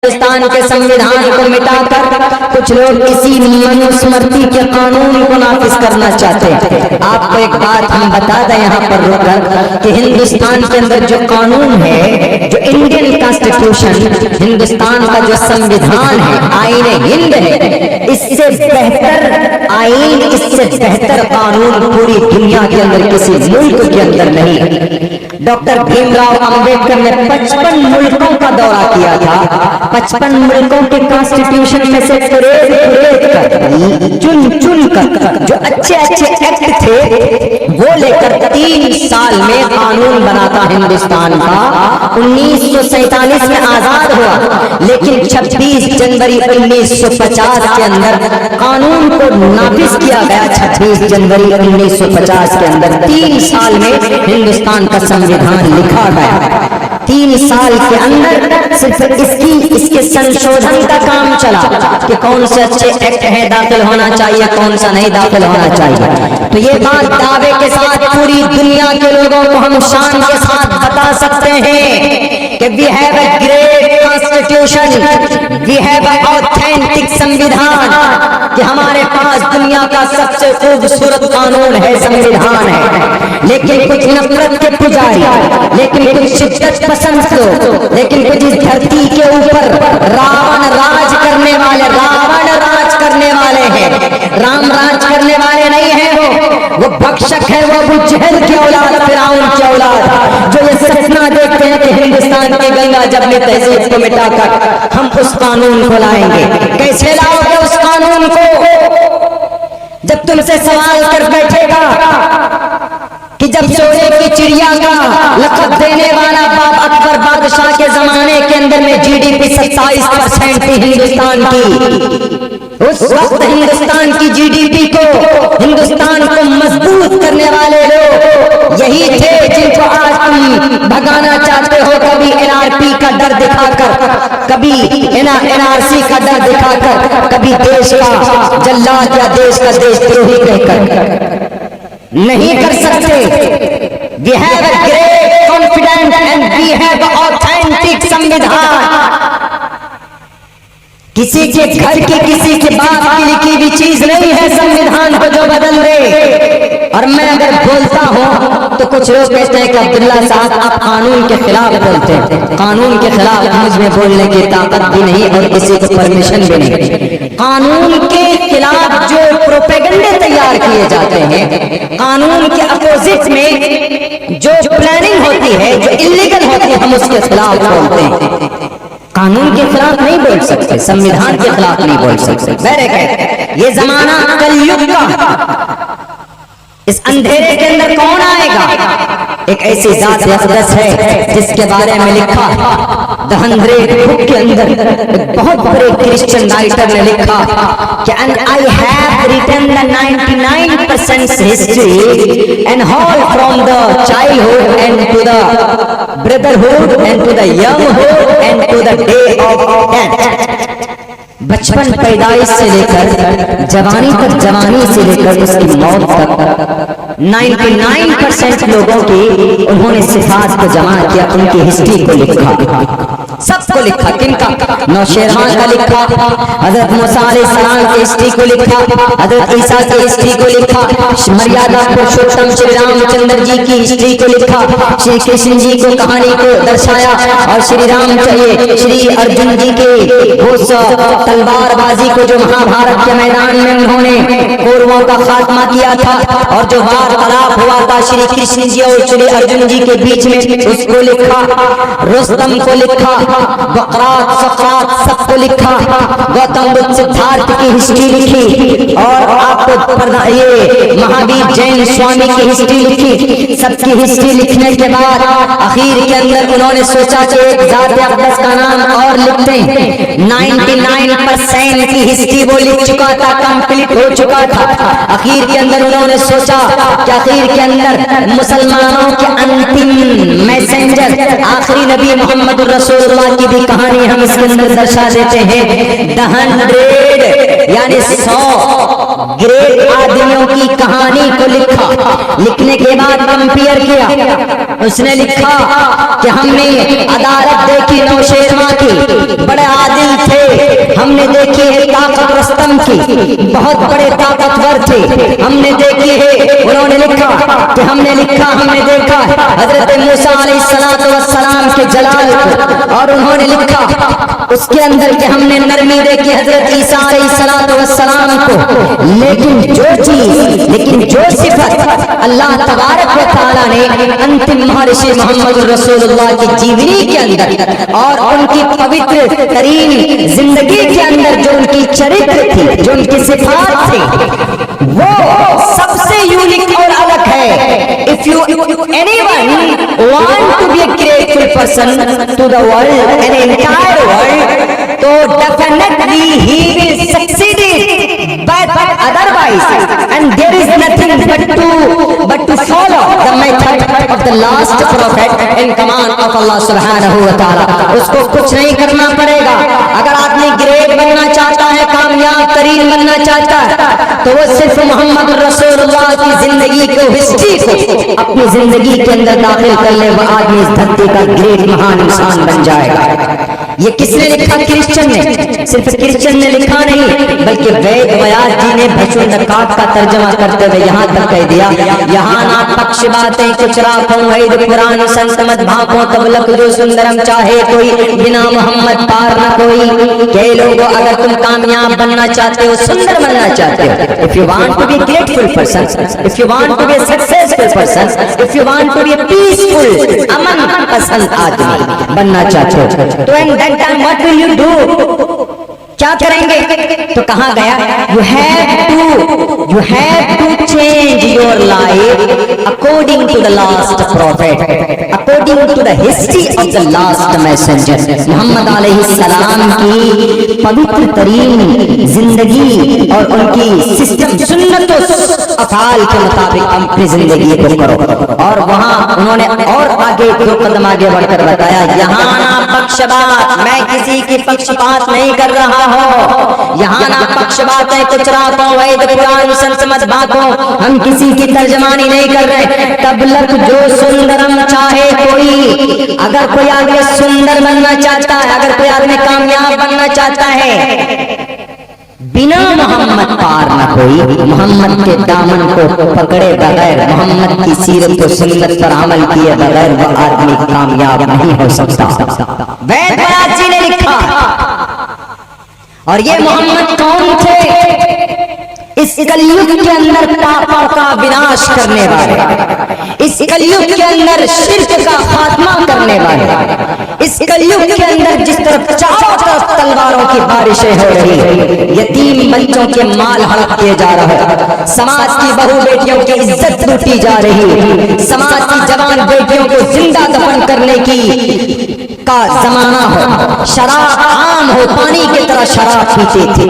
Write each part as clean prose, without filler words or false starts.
हिंदुस्तान के संविधान को मिटाकर कुछ लोग इसी मनुस्मृति के कानून को नाफिज करना चाहते हैं। आपको एक बात हम बता दें यहाँ पर रुककर कि हिंदुस्तान के अंदर जो कानून है, जो इंडियन कॉन्स्टिट्यूशन, हिंदुस्तान का जो संविधान है, आईन हिंद है, इससे बेहतर आईन, इससे बेहतर कानून पूरी दुनिया के अंदर किसी मुल्क के अंदर नहीं। डॉक्टर भीमराव अंबेडकर ने 55 मुल्कों का दौरा किया था। 55 मुल्कों के कॉन्स्टिट्यूशन में से चुन कर जो अच्छे एक्ट थे वो लेकर 3 साल में कानून बनाता हिंदुस्तान का। 1947 में आजाद हुआ, लेकिन 26 जनवरी 1950 के अंदर कानून को नाफिज किया गया। 26 जनवरी 1950 के अंदर 3 साल में हिंदुस्तान का संविधान लिखा गया। 3 साल के अंदर सिर्फ इसके संशोधन का काम चला कि कौन से अच्छे एक्ट है दाखिल होना चाहिए, कौन सा नहीं दाखिल होना चाहिए। तो ये बात दावे के साथ पूरी दुनिया के लोगों को हम शान के साथ बता सकते हैं कि we have a great constitution, we have a authentic संविधान, कि हमारे पास दुनिया का सबसे खूबसूरत कानून है, संविधान है। लेकिन कुछ नफरत के पुजारी, लेकिन कुछ शिद्दत पसंद लोग, लेकिन कुछ इस धरती के ऊपर रावण राज करने वाले, रावण राज करने वाले हैं, राम राज करने वाले नहीं है। वो भक्षक है, वो अबू जहल की औलाद, फिरौन की औलाद, जो ये सपना देखते हैं कि हिंदुस्तान की गंगा जमनी तहजीब को मिटाकर हम उस कानून को लाएंगे। कैसे लाओगे उस कानून को जब तुमसे सवाल कर बैठेगा कि जब सोने की चिड़िया का लक़ब देने वाला बाप अकबर बादशाह के जमाने के अंदर में जीडीपी 27% थी हिंदुस्तान की। उस वक्त हिंदुस्तान की जीडीपी को, हिंदुस्तान को मजबूत करने वाले लोग यही थे जिनको आज तुम भगाना चाहते हो। कभी एनआरपी का डर दिखाकर, कभी एनआरसी का डर दिखाकर, कभी देश का जल्लाद या देश का देशद्रोही कहकर। नहीं कर सकते। We have a great confidence and we have authentic संविधान। किसी के घर की, किसी के बाप की लिखी हुई चीज नहीं है संविधान को जो बदल दे। और मैं अगर बोलता हूं तो कुछ लोग कहते हैं कि अब्दुल्ला साहब आप कानून के खिलाफ बोलते हैं। कानून के खिलाफ मुझ में बोलने की ताकत भी नहीं और किसी को परमिशन भी नहीं। कानून के खिलाफ जो प्रोपेगेंडे तैयार किए जाते हैं, कानून के अपोजिट में जो प्लानिंग होती है, जो इलीगल होती है, हम उसके खिलाफ बोलते हैं। कानून के खिलाफ नहीं बोल सकते, संविधान के खिलाफ नहीं बोल सकते। मेरे ये जमाना कलयुग का, इस अंधेरे के अंदर कौन आएगा? एक ऐसी जात अक़दस है जिसके बारे में लिखा द 100 बुक के अंदर एक बहुत बड़े क्रिश्चियन राइटर ने लिखा कि and I have written the 99% history and whole from the childhood and to the brotherhood and to the younghood and to the day of death. बचपन पैदाइश से लेकर जवानी तक, जवानी से लेकर उसकी मौत तक 99% लोगों की उन्होंने सिफात को जमा किया, उनकी हिस्ट्री को लिखा, सबको लिखा। किनका? नौशेरवान का लिखा, हजरत मूसा अलैहिस्सलाम की हिस्ट्री को लिखा, हजरत ईसा की हिस्ट्री को लिखा, मर्यादा पुरुषोत्तम श्री रामचंद्र जी की हिस्ट्री को लिखा, श्री कृष्ण जी को कहानी को दर्शाया, और श्री राम चाहिए श्री अर्जुन जी के उस तलवारबाजी को जो महाभारत के मैदान में उन्होंने कौरवों का खात्मा किया था, और जो वार्तालाप हुआ था श्री कृष्ण जी और श्री अर्जुन जी के बीच में, उसको लिखा। रुस्तम को लिखा, बकरात, सकरात सबको लिखा। गौतम बुद्ध सिद्धार्थ की हिस्ट्री लिखी, और आपको ये महावीर जैन स्वामी की हिस्ट्री लिखी। सबकी हिस्ट्री लिखने के बाद आखिर के अंदर उन्होंने सोचा कि एक जात अक़दस का नाम और लिखते हैं। 99% की हिस्ट्री वो लिख चुका था, कंप्लीट हो चुका था। आखिर के अंदर उन्होंने सोचा कि आखिर के अंदर मुसलमानों के अंतिम मैसेंजर आखिरी नबी मोहम्मद रसूलुल्लाह की भी कहानी हम इसके अंदर दर्शा देते हैं। 100 यानी 100 ग्रेट आदमियों की कहानी को लिखा। लिखने के बाद कंपेयर किया, उसने लिखा कि हमने अदालत देखी नौशेरवां की, बड़े आदिल बहुत बड़े ताकतवर थे, हमने देखी है। उन्होंने लिखा कि हमने देखा हजरत मूसा अलैहिस्सलाम के जलाल को, और उन्होंने लिखा उसके अंदर कि हमने नरमी देखी हजरत ईसा अलैहिस्सलाम को। लेकिन जो सिफत अल्लाह तबारक व तआला ने अंतिम महर्षि मोहम्मद रसूलुल्लाह की जीवनी के अंदर और उनकी पवित्र तरीन जिंदगी के अंदर जो उनकी चरित्र थी, जो उनकी सिफात थी, वो सबसे यूनिक और अलग है। If you anyone want to be a grateful person to the world and entire world, तो definitely he will succeed it, but otherwise and there is nothing but to follow the method of the last prophet in command of Allah subhanahu wa ta'ala। उसको कुछ नहीं करना पड़ेगा। अगर आदमी great बनना चाहता है, कामयाब तरीन बनना चाहता है, तो वो सिर्फ मोहम्मद रसूलुल्लाह की जिंदगी को, हिस्ट्री को अपनी जिंदगी के अंदर दाखिल कर ले, वो आदमी इस धरती का ग्रेट महान इंसान बन जाएगा। ये किसने लिखा? क्रिश्चियन ने। सिर्फ क्रिश्चियन ने लिखा नहीं, बल्कि वेद व्यास जी ने भस्म नकात का तर्जमा करते हुए यहाँ तक कह दिया, यहाँ ना पक्ष बातें कुछ राखों, वैद पुराण संत मत भाखों, तब लख जो सुंदरम चाहे कोई, बिना मोहम्मद पार न कोई। कई लोगों, अगर तुम कामयाब बनना चाहते हो, सुंदर बनना चाहते हो, if you want to be grateful person, if you want to be successful person, if you want to be peaceful अमन पसंद आदमी बनना चाहते हो, तो and that time what will you do? क्या करेंगे? तो कहा गया, you have to change your life according to the last prophet, according to the history of the last messenger. मोहम्मद अलैहिस्सलाम की पवित्र तरीन जिंदगी और उनकी सिस्टम सुन्नत अफाल के मुताबिक अपनी जिंदगी को करो। और वहां उन्होंने और आगे 2 कदम आगे बढ़कर बताया, यहाँ ना पक्षपात, मैं किसी की पक्षपात नहीं कर रहा हो, यहाँ ना पक्षपात है कुछ रातों, वैद पुराण संत मत बातों, हम किसी की तर्जमानी नहीं कर रहे। तब लग जो सुंदरम चाहे कोई, अगर कोई आदमी सुंदर बनना चाहता है, अगर कोई आदमी कामयाब बनना चाहता है, बिना मोहम्मद पार न कोई, मोहम्मद के दामन को पकड़े बगैर, मोहम्मद की सीरत और सुन्नत पर अमल किए बगैर वो आदमी कामयाब नहीं हो सकता। वेद व्यास जी ने लिखा। और ये मोहम्मद कौन थे? इस कलयुग के अंदर पापों का विनाश करने वाले, इस कलयुग के अंदर शिर्क का खात्मा करने वाले, इस कलयुग के अंदर जिस तरफ चारों तरफ तलवारों की बारिशें हो रही है, यतीम बच्चों के माल हड़प किए जा रहे हैं, समाज की बहू बेटियों की इज्जत लूटी जा रही है, समाज की जवान बेटियों को जिंदा दफन करने की का जमाना हो, शराब आम हो, पानी की तरह शराब पीते थे,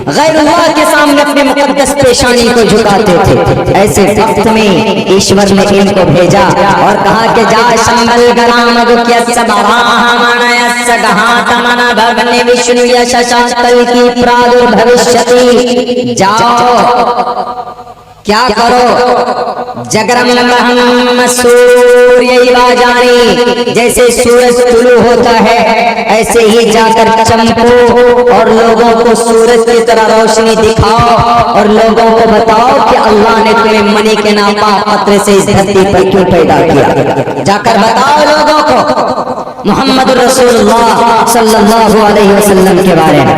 गैरुल्लाह के सामने अपने मुकद्दस पेशानी को झुकाते थे। ऐसे वक्त में ईश्वर ने इनको भेजा और कहा कि जा संबल गराम विष्णु यशशातल की प्रादुर्भविष्यति, जाओ क्या करो, जगरम सूर्य जानी, जैसे सूरज तुलू होता है ऐसे ही जाकर चमको और लोगों को सूरज की तरह रोशनी दिखाओ और लोगों को बताओ कि अल्लाह ने तुम्हें मणि के नापा पत्र से इस धरती पर क्यों पैदा किया। जाकर बताओ लोगों को मोहम्मद रसूलुल्लाह सल्लल्लाहु अलैहि वसल्लम के बारे में।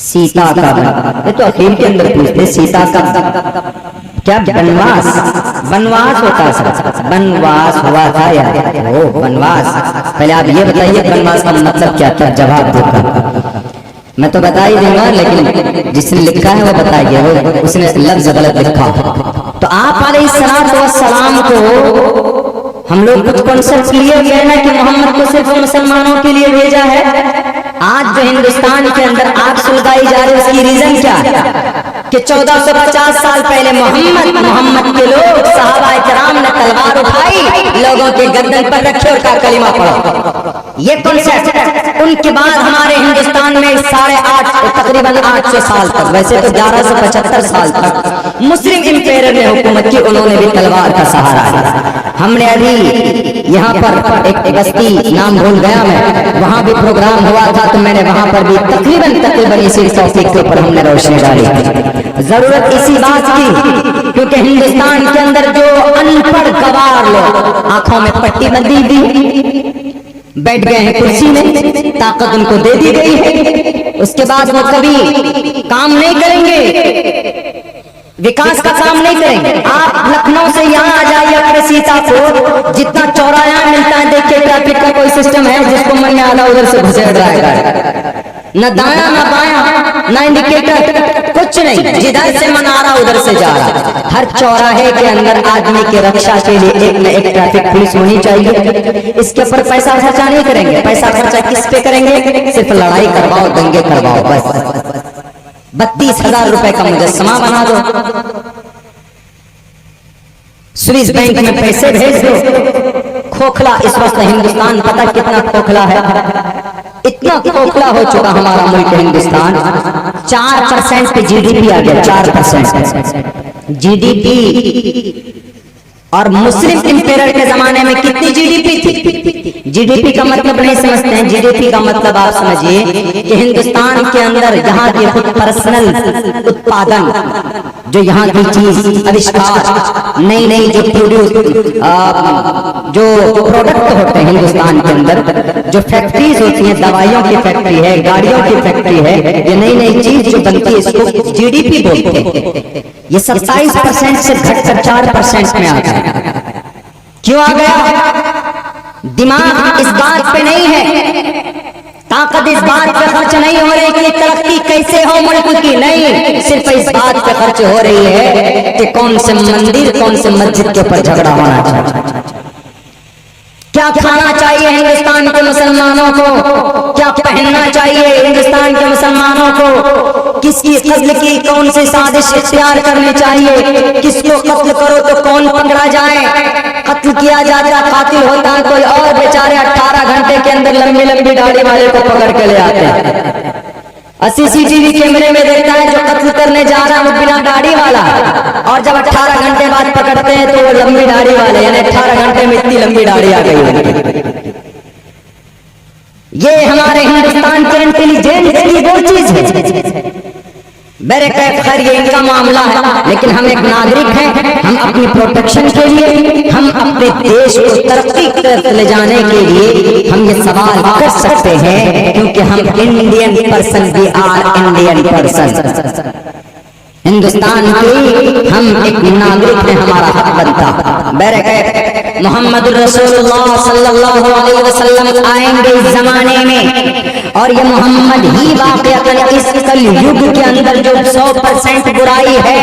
सीता का, ये तो अखीर के अंदर पूछते, सीता का क्या वनवास होता है? वनवास हुआ था यार, वो वनवास। पहले आप ये बताइए वनवास का मतलब क्या था? जवाब देकर मैं तो बता ही दूंगा, लेकिन जिसने लिखा है वो बताइए, वो उसने लफ्ज गलत लिखा। तो आप अलैहिस्सलाम को हम लोग कुछ कॉन्सेप्ट लिए हुए हैं कि मोहम्मद को सिर्फ मुसलमानों के लिए भेजा है। आज जो हिंदुस्तान के अंदर आग सुलगाई जा रही है, उसकी रीजन क्या है? कि 1450 साल पहले मोहम्मद के लोग सहाबाए किराम ने तलवार उठाई, लोगों के गर्दन पर रखे और कहा कलिमा पढ़ो। ये कॉन्सेप्ट उनके बाद हमारे हिंदुस्तान में तकरीबन 800 साल तक, वैसे तो 1175 साल तक मुस्लिम इंपेयर ने हुकूमत की, उन्होंने भी तलवार का सहारा है। हमने अभी यहाँ पर एक बस्ती, नाम भूल गया मैं, वहां भी प्रोग्राम हुआ था, तो मैंने वहां पर भी तकरीबन इसी टॉपिक के ऊपर हमने रोशनी डाली। जरूरत इसी बात की, क्योंकि हिंदुस्तान के अंदर जो अनपढ़ गवार लोग, आंखों में पट्टी बंधी दी, बैठ गए हैं कुर्सी में, ताकत उनको दे दी गई है, उसके बाद वो कभी काम नहीं करेंगे, विकास का काम नहीं करेंगे। आप लखनऊ से यहाँ आ जाइए, अगर सीतापुर जितना चौराहा मिलता है, देखिए ट्रैफिक का कोई सिस्टम है जिसको मन में आना उधर से घुसेड़ जाएगा, न दाया न बाया न इंडिकेटर, कुछ नहीं, जिधर से मन आ रहा उधर से जा रहा। हर चौराहे के अंदर आदमी की रक्षा के लिए एक न एक ट्रैफिक पुलिस होनी चाहिए। इसके ऊपर पैसा खर्चा नहीं करेंगे, पैसा खर्चा किस पे करेंगे? सिर्फ लड़ाई करवाओ, दंगे करवाओ, बस 32,000 रुपए का मुजस्समा बना दो, स्विस बैंक में पैसे भेज दो। खोखला इस वक्त हिंदुस्तान, पता कितना खोखला है, इतना खोखला हो चुका हमारा मुल्क हिंदुस्तान। 4% पे जीडीपी आ गया, 4% जीडीपी। और मुस्लिम इंपेरर के जमाने में कितनी जीडीपी थी? जीडीपी का मतलब नहीं समझते हैं। जीडीपी का मतलब आप समझिए कि हिंदुस्तान के अंदर यहाँ के खुद पर्सनल उत्पादन, जो यहाँ की चीज आविष्कार, नई नई जो प्रोड्यूस, जो प्रोडक्ट होते हैं हिंदुस्तान के अंदर, जो फैक्ट्रीज होती हैं, दवाइयों की फैक्ट्री है, गाड़ियों की फैक्ट्री है, ये नई नई चीज जो बनती है, इसको जीडीपी बोलते हैं। ये 27% से घटकर 4% में आ गया। क्यों आ गया? दिमाग इस बात पे नहीं है, ताकत इस बात पे खर्च नहीं हो रही कि तरक्की कैसे हो मुल्क की, नहीं, सिर्फ इस बात पे खर्च हो रही है कि कौन से मंदिर, कौन से मस्जिद के ऊपर झगड़ा होना चाहिए, क्या खाना चाहिए हिंदुस्तान के मुसलमानों को, क्या पहनना चाहिए हिंदुस्तान के मुसलमानों को, किसकी कत्ल की कौन सी साजिश इख्तियार करनी चाहिए, किसको कत्ल करो तो कौन पकड़ा जाए, कत्ल किया जाता कातिल होता है कोई और, बेचारे 18 घंटे के अंदर लंबी लंबी दाढ़ी वाले को पकड़ के ले आते हैं। सीसीटीवी कैमरे में देखता है जो कत्ल करने जा रहा है वो बिना दाढ़ी वाला, और जब 18 घंटे बाद पकड़ते हैं तो वो लंबी दाढ़ी वाले, यानी 18 घंटे में इतनी लंबी दाढ़ी आ गई। ये हमारे हिंदुस्तान के इंटेलिजेंस की वो चीज है। मेरे खैर ये इनका मामला है, लेकिन हम एक नागरिक हैं, हम अपनी प्रोटेक्शन के लिए, हम अपने देश को तरक्की की तरफ ले जाने के लिए हम ये सवाल कर सकते हैं, क्योंकि हम Indian person, we are Indian person, Hindustan के हम एक नागरिक में हमारा हक बनता। मेरे मोहम्मद रसूलुल्लाह सल्लल्लाहु अलैहि वसल्लम आएंगे इस जमाने में, और ये मोहम्मद ही वाकईतन इस कलयुग के अंदर जो 100% बुराई है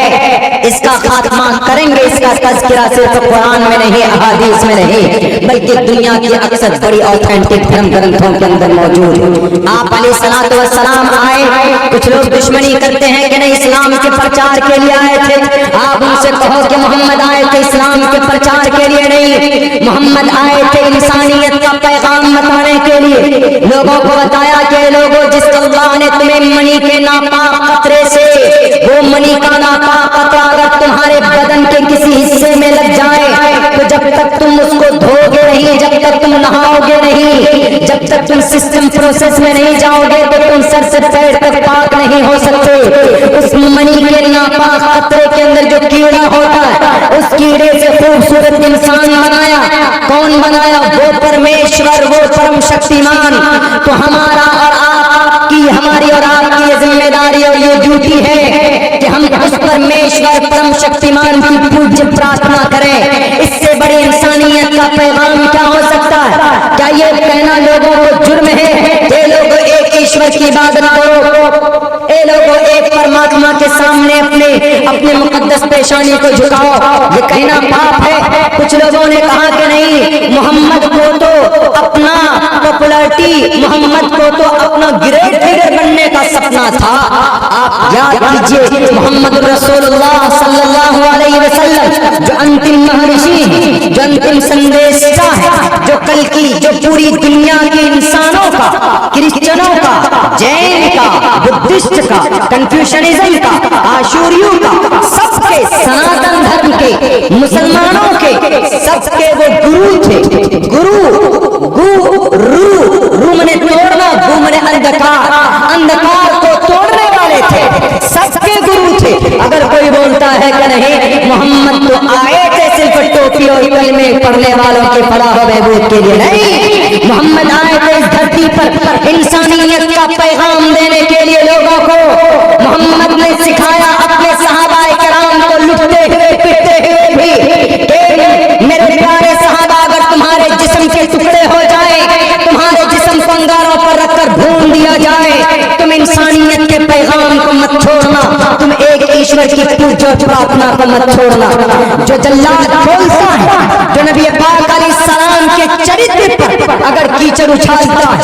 इसका खात्मा करेंगे। इसका तज़किरा सिर्फ कुरान में नहीं, अहादीस में नहीं, बल्कि दुनिया की अक्सर बड़ी ऑथेंटिक धर्म ग्रंथों के अंदर मौजूद। आप अलैहिस्सलातु वस्सलाम आए, कुछ लोग दुश्मनी करते हैं कि नहीं इस्लाम के प्रचार के लिए आए थे। आप उनसे कहो कि मोहम्मद आए थे इस्लाम के प्रचार के लिए नहीं, मोहम्मद आए थे इंसानियत का पैगाम बताने के लिए। लोगों को बताया कि लोगों, जिस अल्लाह ने तुम्हें मनी के नापाक कतरे से, वो मनी का नापाक कतरा अगर तुम्हारे बदन के किसी हिस्से में लग जाए तो जब तक तुम उसको धोगे नहीं, जब तक तुम नहाओगे नहीं, जब तक तुम सिस्टम प्रोसेस में नहीं जाओगे तो तुम सर से पैर तक पाक नहीं हो सकते। उस मनी के नापाक कतरे के अंदर जो कीड़ा होता है, उस कीड़े से खूबसूरत इंसान बनाया। कौन बनाया? वो परमेश्वर, वो परम शक्तिमान। तो हमारा और आपकी, हमारी और आपकी ये जिम्मेदारी और ये ड्यूटी है कि हम उस परमेश्वर परम शक्तिमान की पूज्य प्रार्थना करें। इससे बड़ी इंसानियत का पैगाम क्या हो सकता है? क्या ये कहना लोगों को जुर्म है? ये लोग एक ईश्वर की इबादत करो, ये लोगों एक परमात्मा के सामने अपने मुकद्दस पेशानी को झुकाओ, ये कहना पाप है। कुछ लोगों ने कहा कि नहीं, मोहम्मद को तो अपना पॉपुलैरिटी, मोहम्मद को तो अपना ग्रेट लीडर बनने का सपना था। आप याद कीजिए मोहम्मद रसूलुल्लाह सल्लल्लाहु अलैहि वसल्लम जो अंतिम महर्षि हैं, जो अंतिम संदेशा है, जो कल की, जो पूरी दुनिया के इंसानों का का, बुद्धिस्ट का, कंफ्यूशनिज्म का, आशूरियों का, सबके सनातन धर्म के, मुसलमानों के, सबके वो गुरु थे। रू मने तोड़ना, गु मने अंधकार, अंधकार को तोड़ने वाले थे, सबके गुरु थे। अगर कोई बोलता है कि नहीं मोहम्मद तो आए थे सिर्फ टोपी और कलमे पढ़ने वालों के फलाह व बहबूद के लिए, नहीं, मोहम्मद आए थे इस धरती पर इंसानियत का पैगाम देने के लिए लोगों को। मोहम्मद ने सिखाया अपने सहाबाए कराम को लुटते हुए पिटते हुए भी कि मेरे प्यारे सहाबा, अगर तुम्हारे जिस्म के टुकड़े हो जाए, तुम्हारे जिस्म को अंगारों पर रखकर भून दिया जाए, तुम इंसानियत के पैगाम को मत छोड़ना, तुम एक ईश्वर की पूजा प्रार्थना को मत छोड़ना। जो जल्लाद बोलता है, जो नबी पाक अलैहिस्सलाम के चरित्र पर अगर कीचड़ उछालता है,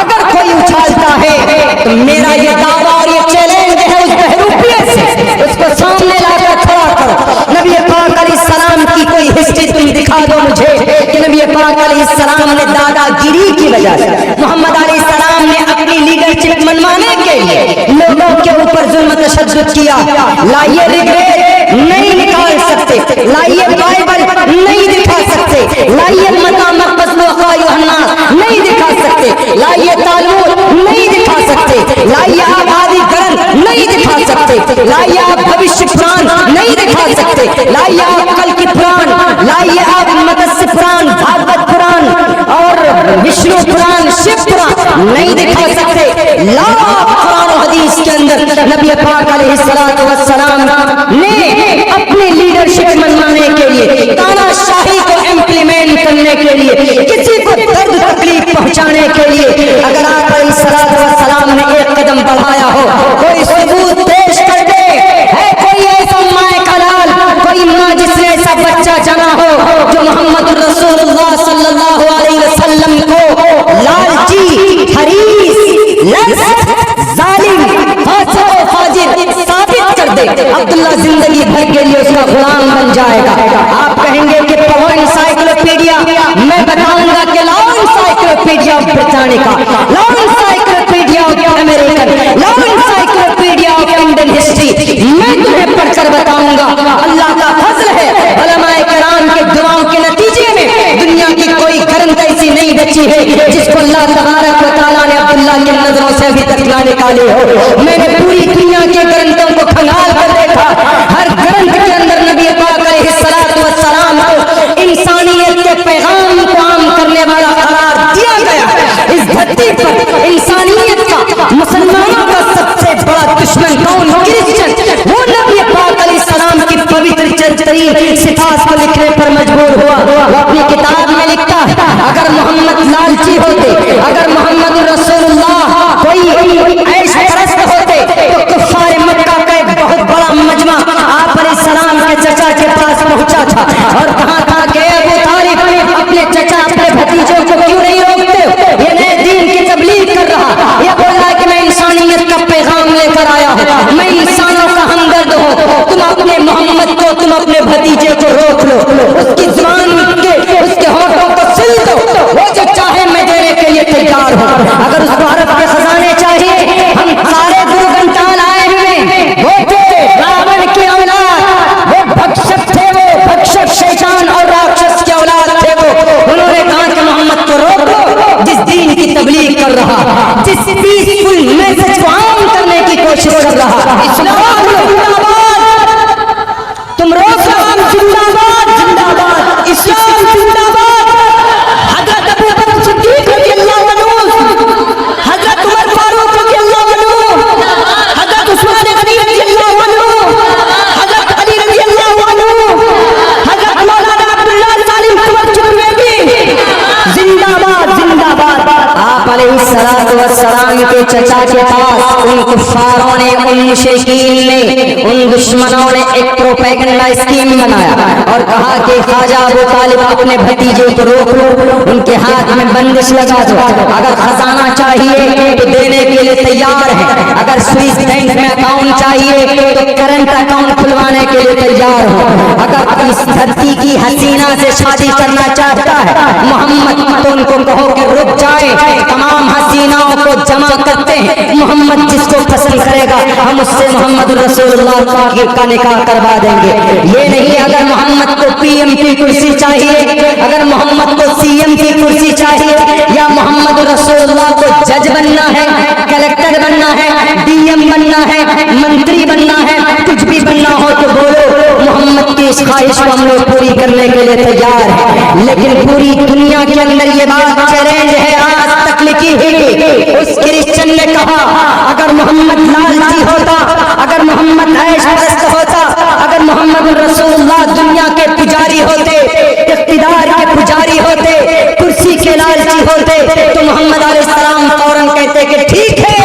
अगर कोई उछालता है, तो मेरा ये दावा और ये चैलेंज है उस बहरूपियत से, उसको सामने लाकर खड़ा करो। नबी पाक अलैहिस्सलाम की कोई हिस्ट्री तुम दिखा दो मुझे कि नबी पाक अलैहिस्सलाम ने दादागिरी की वजह से, मोहम्मद अलैहिस्सलाम ने अपनी लीडरशिप मनवाने के लिए लोगों के ऊपर जुल्म तशद्दुद किया। लाइए रिग्रेट नहीं निकाल सकते, लाइए बाइबल नहीं दिखा सकते, लाइए मता मक़बस वक़ा यूहन्ना नहीं दिखा सकते, लाइए तालमुद नहीं दिखा सकते, लाइए आप आदि ग्रंथ नहीं दिखा सकते, लाइए आप भविष्य पुराण नहीं दिखा सकते, लाइए आप कल की पुराण, लाइए आप मत्स्य पुराण, भागवत पुराण और विष्णु पुराण, शिव पुराण नहीं दिखा सकते। लाख कुरान और हदीस के अंदर नबी पाक अलैहिस्सलातु वस्सलाम ने अपनी लीडरशिप मनवाने के लिए, तानाशाही को इम्प्लीमेंट करने के लिए, किसी को दर्द तकलीफ पहुंचाने के लिए, अगर आप अलैहिस्सलातु वस्सलाम ने एक कदम बढ़ाया हो, कोई सबूत पेश कर दे, है कोई ऐसा माए का लाल, कोई माँ जिसने ऐसा बच्चा जना हो जो मोहम्मद रसूलुल्लाह सल्लल्लाहु अलैहि वसल्लम को लालची, हरीस, लस्त, जालिम, फाजिर साबित कर दे, अब्दुल्ला जिंदगी भर के लिए उसका गुलाम बन जाएगा। आप कहेंगे कि पढ़ो इंसाइक्लोपीडिया, मैं बताऊंगा कि लाओ इंसाइक्लोपीडिया ब्रिटानिका, लाओ इंसाइक्लोपीडिया अमेरिकन, लाओ इंसाइक्लोपीडिया ऑफ इंडियन हिस्ट्री, मैं तुम्हें पढ़कर बताऊंगा। अल्लाह का फजल है, उलमाए किराम के दुआओं के नतीजे में दुनिया की कोई ग्रंथ ऐसी नहीं बची है जिसको अल्लाह तबारक व तआला ने अब्दुल्ला की नजरों से अभी तक ना निकाले हो। मैंने पूरी दुनिया के ग्रंथों को खंगाल कर देखा, हर ग्रंथ के अंदर नबी पाक अलैहिस्सलातु वस्सलाम को इंसानियत के पैगाम को आम करने वाला करार दिया गया। इस धरती पर इंसानियत का, मुसलमानों का सबसे बड़ा दुश्मन कौन? क्रिश्चियन। वो नबी पाक अलैहिस्सलाम की पवित्र चरित्र सिफात को लिखने पर मजबूर हुआ। वो अपनी किताब में लिखता है, अगर मोहम्मद लालची होते, अगर मोहम्मद रसूलुल्लाह कोई ऐश परस्त होते, तो कुफ्फार मक्का का एक बहुत बड़ा मजमा आप अलैहिस्सलाम के चचा के पास पहुंचा था और कहा था कि अबू तालिब अपने चचा, अपने भतीजों को क्यों नहीं रोकते? ये नए दीन की तबलीग कर रहा, ये बोल रहा है कि मैं इंसानियत का पैगाम लेकर आया हूँ, मैं इंसानों का हमदर्द हूँ, तुम अपने मोहम्मद को, तुम अपने भतीजे को रोक लो, उसकी जुबान के, उसके होठों को सिल दो, वो जो चाहे मैं देने के लिए तैयार हूँ। अगर उसको अरब के खजाने चाहिए, हम सारे गुरु घंटाल आए हुए, वो थे रावण की औलाद, वो भक्षक थे, वो भक्षक शैतान और राक्षस की औलाद थे। वो उन्होंने कहा कि मोहम्मद को रोक लो, जिस दीन की तबलीग कर रहा, जिस पीसफुल मैसेज को आम करने की कोशिश कर रहा। इस्लाम जिंदाबाद, तुम रोक लो, जिंदाबाद जिंदाबाद, इस्लाम जिंदाबाद। हजरत अबू बकर सिद्दीक रज़ियल्लाहु अन्हु, हजरत उमर फारूक रज़ियल्लाहु अन्हु, हजरत उस्मान गनी रज़ियल्लाहु अन्हु, हजरत अली रज़ियल्लाहु अन्हु, हजरत मौलाना अब्दुल्लाह सालिम चुरवेदी, जिंदाबाद जिंदाबाद। आप अलैहिस्सलातु वस्सलाम के चचा के पास उन कुफ्फारों ने, उन मुशरिकीन ने, उन दुश्मनों ने एक प्रोपेगेंडा स्कीम बनाया और कहा कि ख्वाजा अबू तालिब अपने भतीजे को रोक लो, उनके हाथ में बंदिश लगा दो, अगर खजाना चाहिए तो देने के लिए तैयार है, अगर स्विस बैंक में अकाउंट चाहिए तो करंट अकाउंट खुलवाने के लिए तैयार हो, अगर इस धरती की हसीना से शादी करना चाहता है मोहम्मद तो उनको कहो कि रुक जाए, तमाम हसीनाओं को जमा करते हैं, मोहम्मद जिस मुझसे मोहम्मद रसूलुल्लाह का निकाह करवा देंगे। ये नहीं, अगर मोहम्मद को पीएम की कुर्सी चाहिए, अगर मोहम्मद को सीएम की कुर्सी चाहिए, या मोहम्मद रसूलुल्लाह को जज बनना है, कलेक्टर बनना है, डीएम बनना है, मंत्री बनना है, कुछ भी बनना हो तो बोलो, मोहम्मद की इस ख्वाहिश को हम लोग पूरी करने के लिए तैयार हैं। लेकिन पूरी दुनिया के अंदर ये बात चैलेंज है, आज तक लिखी हुई। उस क्रिश्चियन ने कहा अगर मोहम्मद लालची होता, अगर मोहम्मद ऐश परस्त होता, अगर मोहम्मद रसूलुल्लाह दुनिया के पुजारी होते, इख्तिदार के पुजारी होते, कुर्सी के लालची होते, तो मोहम्मद अलैहिस्सलाम फौरन कहते कि ठीक है,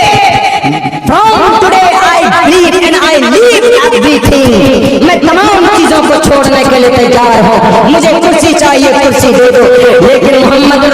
from today I believe and I leave everything, मैं तमाम चीजों को छोड़ने के लिए तैयार हूँ, मुझे कुर्सी चाहिए, कुर्सी दे दो। लेकिन मोहम्मद